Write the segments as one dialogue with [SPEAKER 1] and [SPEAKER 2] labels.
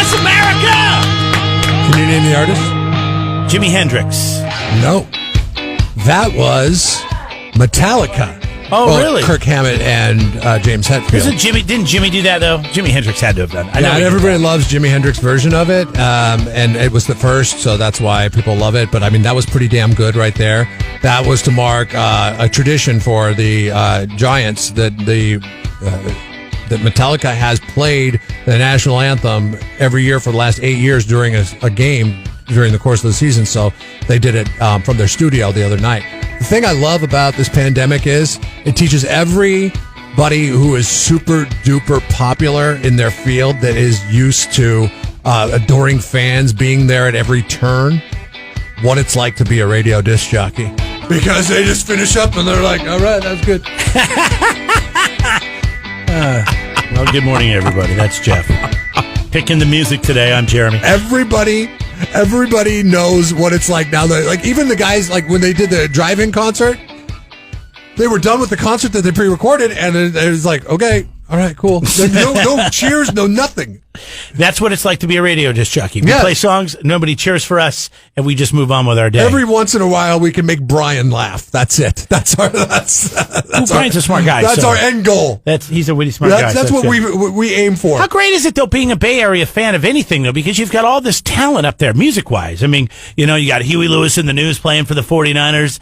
[SPEAKER 1] bless America!
[SPEAKER 2] Can you name the artist?
[SPEAKER 1] Jimi Hendrix.
[SPEAKER 2] No. That was Metallica.
[SPEAKER 1] Oh, really?
[SPEAKER 2] Kirk Hammett and James Hetfield.
[SPEAKER 1] Didn't Jimmy do that, though? Jimi Hendrix had to have done it.
[SPEAKER 2] Yeah, and everybody loves Jimi Hendrix's version of it, and it was the first, so that's why people love it. But, I mean, that was pretty damn good right there. That was to mark a tradition for the Giants that Metallica has played the national anthem every year for the last 8 years during a game during the course of the season. So they did it from their studio the other night. The thing I love about this pandemic is it teaches everybody who is super duper popular in their field that is used to adoring fans being there at every turn what it's like to be a radio disc jockey. Because they just finish up and they're like, all right, that's good.
[SPEAKER 1] Well, good morning, everybody. That's Jeff. Picking the music today. I'm Jeremy.
[SPEAKER 2] Everybody knows what it's like now. Like, even the guys, like when they did the drive-in concert, they were done with the concert that they pre-recorded, and it was like, okay, all right, cool. No cheers, no nothing.
[SPEAKER 1] That's what it's like to be a radio disc jockey. We play songs, nobody cheers for us, and we just move on with our day.
[SPEAKER 2] Every once in a while, we can make Brian laugh. That's it.
[SPEAKER 1] Brian's a smart guy.
[SPEAKER 2] That's our end goal.
[SPEAKER 1] He's a witty smart guy.
[SPEAKER 2] That's what we aim for.
[SPEAKER 1] How great is it, though, being a Bay Area fan of anything, though, because you've got all this talent up there, music-wise. I mean, you got Huey Lewis in the News playing for the 49ers.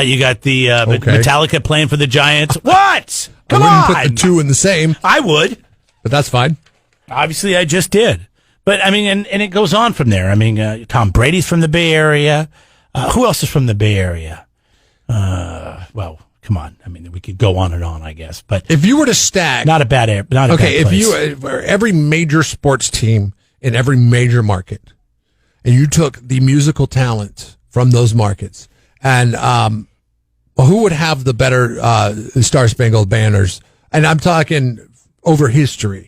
[SPEAKER 1] You got the Metallica playing for the Giants. What? Come on!
[SPEAKER 2] I wouldn't put the two in the same.
[SPEAKER 1] I would.
[SPEAKER 2] But that's fine.
[SPEAKER 1] Obviously, I just did. But, I mean, and it goes on from there. I mean, Tom Brady's from the Bay Area. Who else is from the Bay Area? Well, come on. I mean, we could go on and on, I guess. But
[SPEAKER 2] if you were to stack...
[SPEAKER 1] Not a bad place.
[SPEAKER 2] If every major sports team in every major market, and you took the musical talent from those markets, and who would have the better Star Spangled Banners? And I'm talking over history.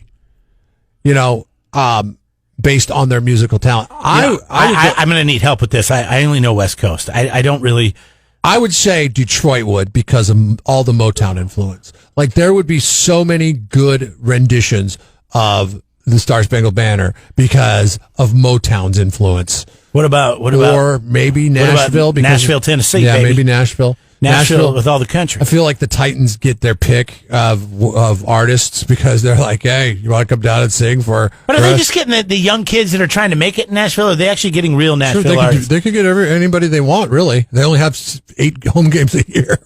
[SPEAKER 2] Based on their musical talent. I'm
[SPEAKER 1] going to need help with this. I only know West Coast. I don't really...
[SPEAKER 2] I would say Detroit would because of all the Motown influence. Like, there would be so many good renditions of the Star Spangled Banner because of Motown's influence.
[SPEAKER 1] What about...
[SPEAKER 2] Or maybe Nashville.
[SPEAKER 1] Nashville, Tennessee,
[SPEAKER 2] yeah,
[SPEAKER 1] baby.
[SPEAKER 2] Maybe Nashville.
[SPEAKER 1] Nashville with all the country.
[SPEAKER 2] I feel like the Titans get their pick of artists because they're like, hey, you want to come down and sing for...
[SPEAKER 1] But are they just getting the young kids that are trying to make it in Nashville, or are they actually getting real Nashville artists?
[SPEAKER 2] They could get anybody they want, really. They only have 8 home games a year.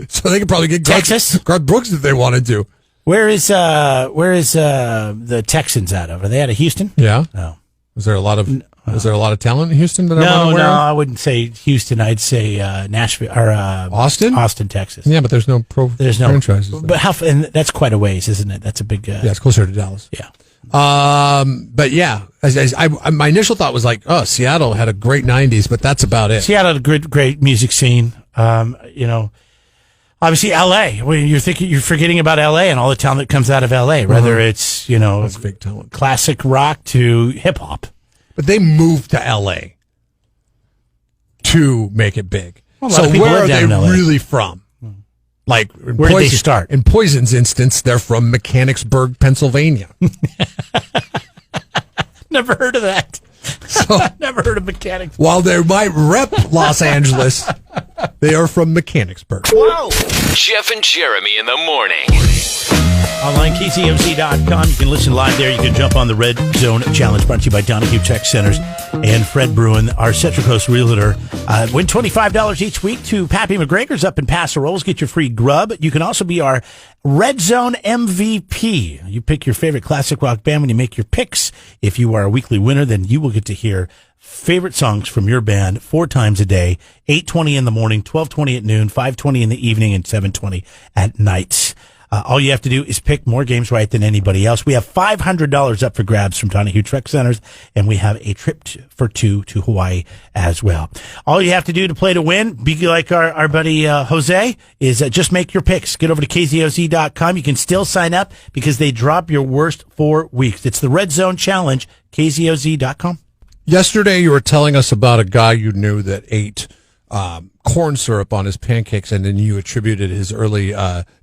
[SPEAKER 2] So they could probably get
[SPEAKER 1] Texas?
[SPEAKER 2] Garth Brooks if they wanted to.
[SPEAKER 1] Where is the Texans out of? Are they out of Houston?
[SPEAKER 2] Yeah.
[SPEAKER 1] Oh.
[SPEAKER 2] Is there a lot of talent in Houston that I'm unaware of?
[SPEAKER 1] No, I wouldn't say Houston. I'd say Nashville or Austin, Texas.
[SPEAKER 2] Yeah, but there's no franchises.
[SPEAKER 1] But and that's quite a ways, isn't it? That's a big.
[SPEAKER 2] Yeah, it's closer to Dallas.
[SPEAKER 1] Yeah.
[SPEAKER 2] But yeah, my initial thought was like, oh, Seattle had a great '90s, but that's about it.
[SPEAKER 1] Seattle had a great music scene. Obviously, L.A. When you're forgetting about L.A. and all the talent that comes out of L.A. Whether it's
[SPEAKER 2] that's fake talent,
[SPEAKER 1] classic rock to hip hop.
[SPEAKER 2] But they moved to L.A. to make it big.
[SPEAKER 1] Well,
[SPEAKER 2] so where are they really from? Like,
[SPEAKER 1] where did they start?
[SPEAKER 2] In Poison's instance, they're from Mechanicsburg, Pennsylvania.
[SPEAKER 1] Never heard of that.
[SPEAKER 2] So,
[SPEAKER 1] never heard of Mechanicsburg.
[SPEAKER 2] While they might rep Los Angeles, they are from Mechanicsburg.
[SPEAKER 3] Whoa! Jeff and Jeremy in the morning.
[SPEAKER 1] Online, KZMZ.com. You can listen live there. You can jump on the Red Zone Challenge brought to you by Donahue Tech Centers and Fred Bruin, our Central Coast realtor. Win $25 each week to Pappy McGregor's up in Paso Robles. Get your free grub. You can also be our Red Zone MVP. You pick your favorite classic rock band when you make your picks. If you are a weekly winner, then you will get to hear favorite songs from your band 4 times a day, 8:20 in the morning, 12:20 at noon, 5:20 in the evening, and 7:20 at night. All you have to do is pick more games right than anybody else. We have $500 up for grabs from Donahue Tech Centers, and we have a trip for 2 to Hawaii as well. All you have to do to play to win, be like our buddy Jose, is just make your picks. Get over to KZOZ.com. You can still sign up because they drop your worst 4 weeks. It's the Red Zone Challenge, KZOZ.com.
[SPEAKER 2] Yesterday, you were telling us about a guy you knew that ate corn syrup on his pancakes, and then you attributed his early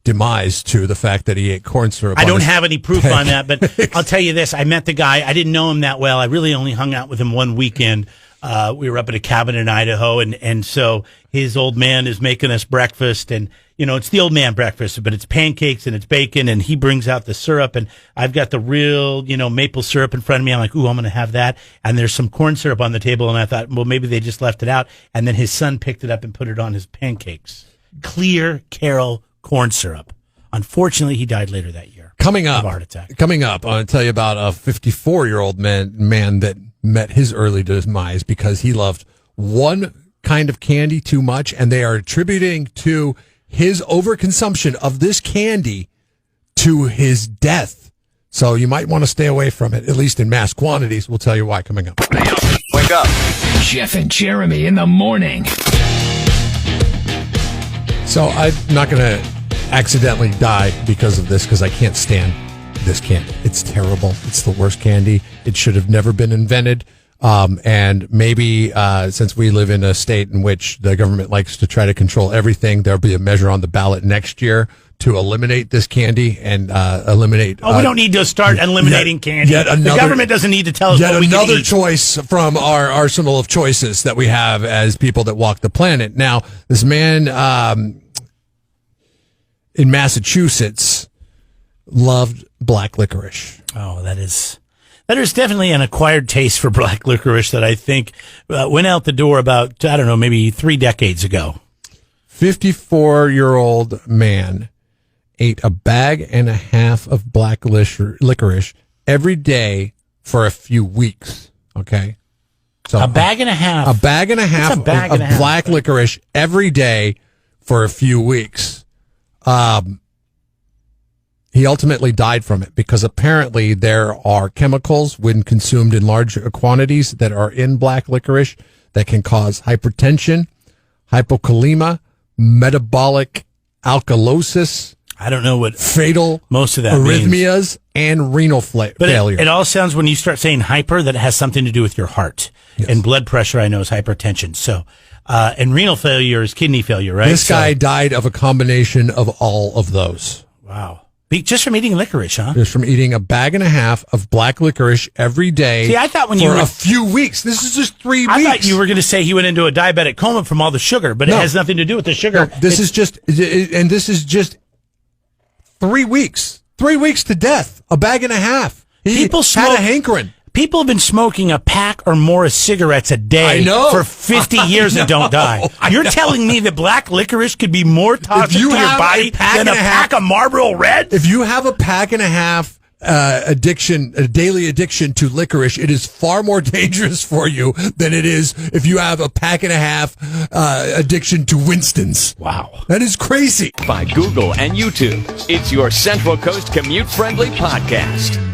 [SPEAKER 2] demise to the fact that he ate corn syrup.
[SPEAKER 1] I don't have any proof on that, but I'll tell you this. I met the guy. I didn't know him that well. I really only hung out with him one weekend. We were up at a cabin in Idaho, and so his old man is making us breakfast, and it's the old man breakfast, but it's pancakes and it's bacon, and he brings out the syrup, and I've got the real, maple syrup in front of me. I'm like, ooh, I'm going to have that. And there's some corn syrup on the table, and I thought, well, maybe they just left it out. And then his son picked it up and put it on his pancakes. Clear Carroll corn syrup. Unfortunately, he died later that year.
[SPEAKER 2] Coming up,
[SPEAKER 1] of a heart attack.
[SPEAKER 2] Coming up, I want to tell you about a 54-year-old man that met his early demise because he loved one kind of candy too much, and they are attributing to his overconsumption of this candy to his death. So you might want to stay away from it, at least in mass quantities. We'll tell you why coming up.
[SPEAKER 3] Wake up. Jeff and Jeremy in the morning.
[SPEAKER 2] So I'm not going to accidentally die because of this, because I can't stand this candy. It's terrible. It's the worst candy. It should have never been invented. And maybe since we live in a state in which the government likes to try to control everything, there'll be a measure on the ballot next year to eliminate this candy and eliminate.
[SPEAKER 1] We don't need to start eliminating candy. The government doesn't need to tell us what we can eat.
[SPEAKER 2] Another choice from our arsenal of choices that we have as people that walk the planet. Now, this man in Massachusetts loved black licorice.
[SPEAKER 1] Oh, that is definitely an acquired taste for black licorice that I think went out the door about, maybe 3 decades ago.
[SPEAKER 2] 54-year-old man ate a bag and a half of black licorice every day for a few weeks. Okay. So
[SPEAKER 1] a bag and a half.
[SPEAKER 2] A bag and a half of black licorice every day for a few weeks. He ultimately died from it because apparently there are chemicals when consumed in large quantities that are in black licorice that can cause hypertension, hypokalemia, metabolic alkalosis.
[SPEAKER 1] I don't know what
[SPEAKER 2] fatal
[SPEAKER 1] most of that
[SPEAKER 2] arrhythmias
[SPEAKER 1] means.
[SPEAKER 2] And renal failure.
[SPEAKER 1] It all sounds, when you start saying hyper, that it has something to do with your heart. Yes. And blood pressure, I know, is hypertension. So, and renal failure is kidney failure, right?
[SPEAKER 2] This guy died of a combination of all of those.
[SPEAKER 1] Wow. Just from eating licorice, huh?
[SPEAKER 2] Just from eating a bag and a half of black licorice every day.
[SPEAKER 1] See, I thought
[SPEAKER 2] for a few weeks. This is just 3 weeks.
[SPEAKER 1] I thought you were going to say he went into a diabetic coma from all the sugar, but it has nothing to do with the sugar.
[SPEAKER 2] No, this is just 3 weeks. 3 weeks to death. A bag and a half. People had a hankering.
[SPEAKER 1] People have been smoking a pack or more of cigarettes a day for 50 years and don't die. You're telling me that black licorice could be more toxic to your body than a pack of Marlboro Reds?
[SPEAKER 2] If you have a pack and a half a daily addiction to licorice, it is far more dangerous for you than it is if you have a pack and a half addiction to Winston's.
[SPEAKER 1] Wow.
[SPEAKER 2] That is crazy.
[SPEAKER 3] By Google and YouTube. It's your Central Coast commute-friendly podcast.